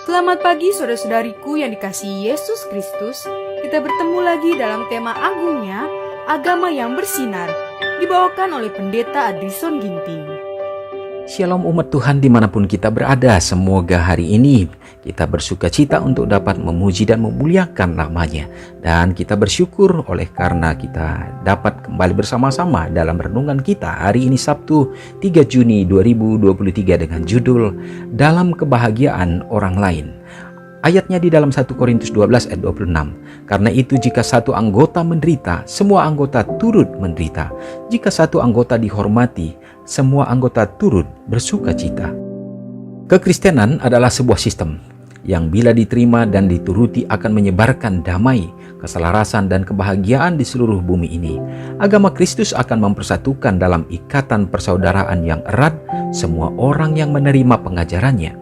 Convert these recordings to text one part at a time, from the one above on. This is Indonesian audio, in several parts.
Selamat pagi saudara-saudariku yang dikasihi Yesus Kristus. Kita bertemu lagi dalam tema agungnya, agama yang bersinar, dibawakan oleh Pendeta Adrison Ginting. Shalom umat Tuhan dimanapun kita berada, semoga hari ini kita bersuka cita untuk dapat memuji dan memuliakan namanya. Dan kita bersyukur oleh karena kita dapat kembali bersama-sama dalam renungan kita hari ini Sabtu 3 Juni 2023 dengan judul Dalam Kebahagiaan Orang Lain. Ayatnya di dalam 1 Korintus 12 ayat 26. Karena itu jika satu anggota menderita, semua anggota turut menderita. Jika satu anggota dihormati, semua anggota turut bersuka cita. Kekristenan adalah sebuah sistem yang bila diterima dan dituruti akan menyebarkan damai, keselarasan dan kebahagiaan di seluruh bumi ini. Agama Kristus akan mempersatukan dalam ikatan persaudaraan yang erat semua orang yang menerima pengajarannya.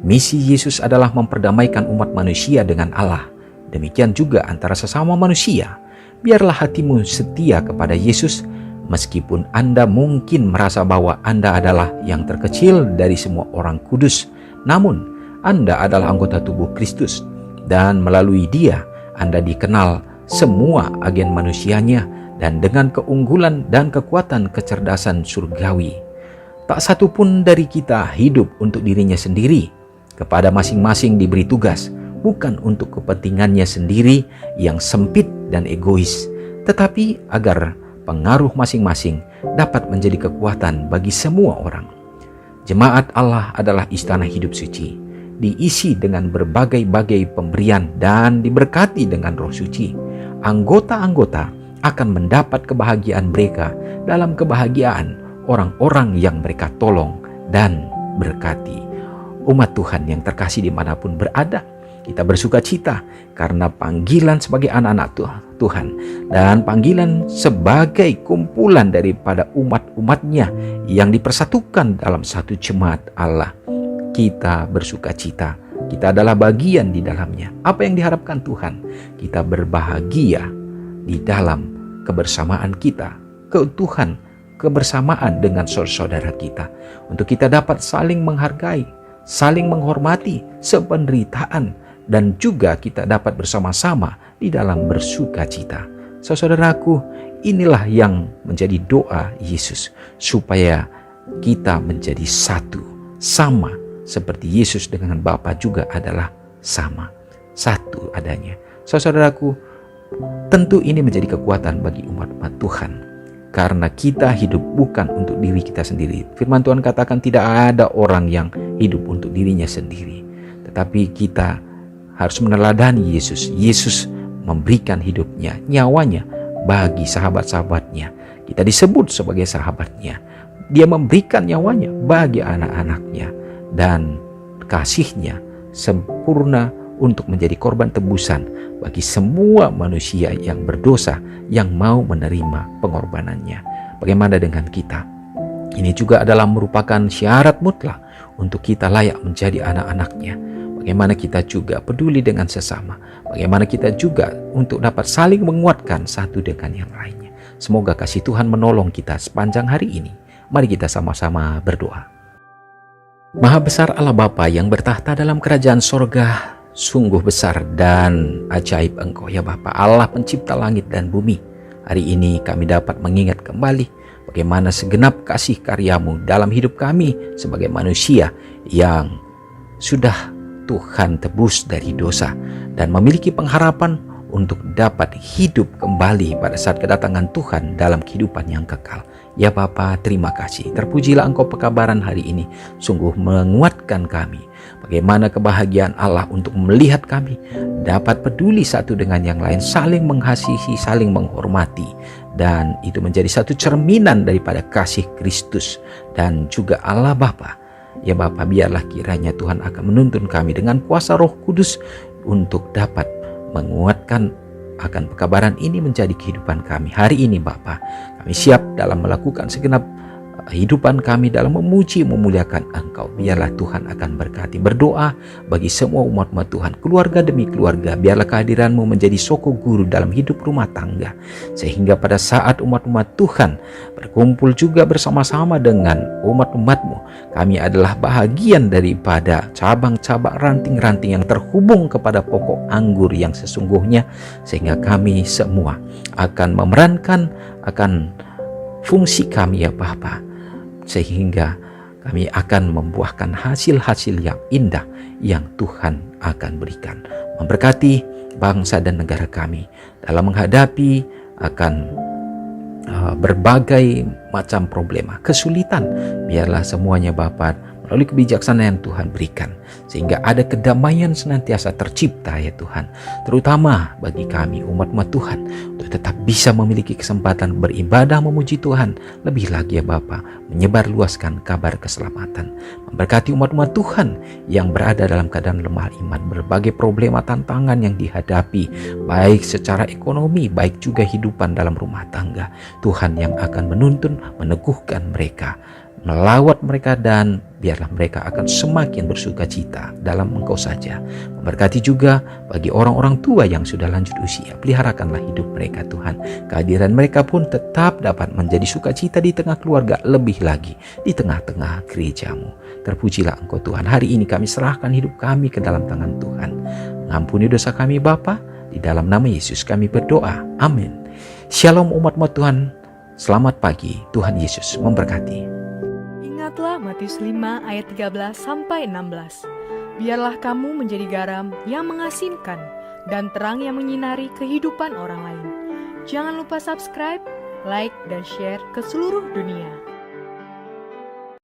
Misi Yesus adalah memperdamaikan umat manusia dengan Allah. Demikian juga antara sesama manusia. Biarlah hatimu setia kepada Yesus, meskipun Anda mungkin merasa bahwa Anda adalah yang terkecil dari semua orang kudus. Namun, Anda adalah anggota tubuh Kristus, dan melalui Dia, Anda dikenal semua agen manusianya dan dengan keunggulan dan kekuatan kecerdasan surgawi. Tak satu pun dari kita hidup untuk dirinya sendiri. Kepada masing-masing diberi tugas, bukan untuk kepentingannya sendiri yang sempit dan egois, tetapi agar pengaruh masing-masing dapat menjadi kekuatan bagi semua orang. Jemaat Allah adalah istana hidup suci, diisi dengan berbagai-bagai pemberian dan diberkati dengan Roh Suci. Anggota-anggota akan mendapat kebahagiaan mereka dalam kebahagiaan orang-orang yang mereka tolong dan berkati. Umat Tuhan yang terkasih dimanapun berada, kita bersuka cita karena panggilan sebagai anak-anak Tuhan dan panggilan sebagai kumpulan daripada umat-umatnya yang dipersatukan dalam satu jemaat Allah. Kita bersuka cita, kita adalah bagian di dalamnya. Apa yang diharapkan Tuhan? Kita berbahagia di dalam kebersamaan kita, keutuhan kebersamaan dengan saudara kita, untuk kita dapat saling menghargai, saling menghormati sependeritaan, dan juga kita dapat bersama-sama di dalam bersuka cita. Saudaraku, inilah yang menjadi doa Yesus, supaya kita menjadi satu, sama seperti Yesus dengan Bapa juga adalah sama, satu adanya. Saudaraku, tentu ini menjadi kekuatan bagi umat-umat Tuhan, karena kita hidup bukan untuk diri kita sendiri. Firman Tuhan katakan tidak ada orang yang hidup untuk dirinya sendiri, tetapi kita harus meneladani Yesus. Yesus memberikan hidupnya, nyawanya bagi sahabat-sahabatnya. Kita disebut sebagai sahabatnya. Dia memberikan nyawanya bagi anak-anaknya, dan kasihnya sempurna untuk menjadi korban tebusan bagi semua manusia yang berdosa yang mau menerima pengorbanannya. Bagaimana dengan kita? Ini juga adalah merupakan syarat mutlak untuk kita layak menjadi anak-anaknya. Bagaimana kita juga peduli dengan sesama. Bagaimana kita juga untuk dapat saling menguatkan satu dengan yang lainnya. Semoga kasih Tuhan menolong kita sepanjang hari ini. Mari kita sama-sama berdoa. Maha besar Allah Bapa yang bertahta dalam kerajaan sorga, sungguh besar dan ajaib Engkau ya Bapa, Allah pencipta langit dan bumi. Hari ini kami dapat mengingat kembali bagaimana segenap kasih karya-Mu dalam hidup kami sebagai manusia yang sudah Tuhan tebus dari dosa dan memiliki pengharapan untuk dapat hidup kembali pada saat kedatangan Tuhan dalam kehidupan yang kekal. Ya Bapa, terima kasih. Terpujilah Engkau pekabaran hari ini, sungguh menguatkan kami. Bagaimana kebahagiaan Allah untuk melihat kami dapat peduli satu dengan yang lain, saling mengasihi, saling menghormati, dan itu menjadi satu cerminan daripada kasih Kristus dan juga Allah Bapa. Ya Bapa, biarlah kiranya Tuhan akan menuntun kami dengan kuasa Roh Kudus untuk dapat menguatkan akan pekabaran ini menjadi kehidupan kami hari ini Bapa. Kami siap dalam melakukan segenap kehidupan kami dalam memuji memuliakan Engkau. Biarlah Tuhan akan berkati. Berdoa bagi semua umat-umat Tuhan, keluarga demi keluarga. Biarlah kehadiran-Mu menjadi soko guru dalam hidup rumah tangga, sehingga pada saat umat-umat Tuhan berkumpul juga bersama-sama dengan umat-umat-Mu, kami adalah bahagian daripada cabang-cabang ranting-ranting yang terhubung kepada pokok anggur yang sesungguhnya, sehingga kami semua akan memerankan akan fungsi kami ya Bapa, sehingga kami akan membuahkan hasil-hasil yang indah yang Tuhan akan berikan. Memberkati bangsa dan negara kami dalam menghadapi akan berbagai macam problema, kesulitan. Biarlah semuanya Bapa melalui kebijaksanaan yang Tuhan berikan, sehingga ada kedamaian senantiasa tercipta ya Tuhan, terutama bagi kami umat-umat Tuhan, untuk tetap bisa memiliki kesempatan beribadah memuji Tuhan, lebih lagi ya Bapa, menyebarluaskan kabar keselamatan. Memberkati umat-umat Tuhan yang berada dalam keadaan lemah iman, berbagai problema tantangan yang dihadapi, baik secara ekonomi, baik juga hidupan dalam rumah tangga. Tuhan yang akan menuntun, meneguhkan mereka, melawat mereka, dan biarlah mereka akan semakin bersuka cita dalam Engkau saja. Memberkati juga bagi orang-orang tua yang sudah lanjut usia, peliharakanlah hidup mereka Tuhan. Kehadiran mereka pun tetap dapat menjadi sukacita di tengah keluarga, lebih lagi di tengah-tengah gereja-Mu. Terpujilah Engkau Tuhan. Hari ini kami serahkan hidup kami ke dalam tangan Tuhan. Mengampuni dosa kami Bapa, di dalam nama Yesus kami berdoa. Amin. Shalom umat-umat Tuhan. Selamat pagi. Tuhan Yesus memberkati. Ingatlah Matius 5 ayat 13 sampai 16. Biarlah kamu menjadi garam yang mengasinkan dan terang yang menyinari kehidupan orang lain. Jangan lupa subscribe, like, dan share ke seluruh dunia.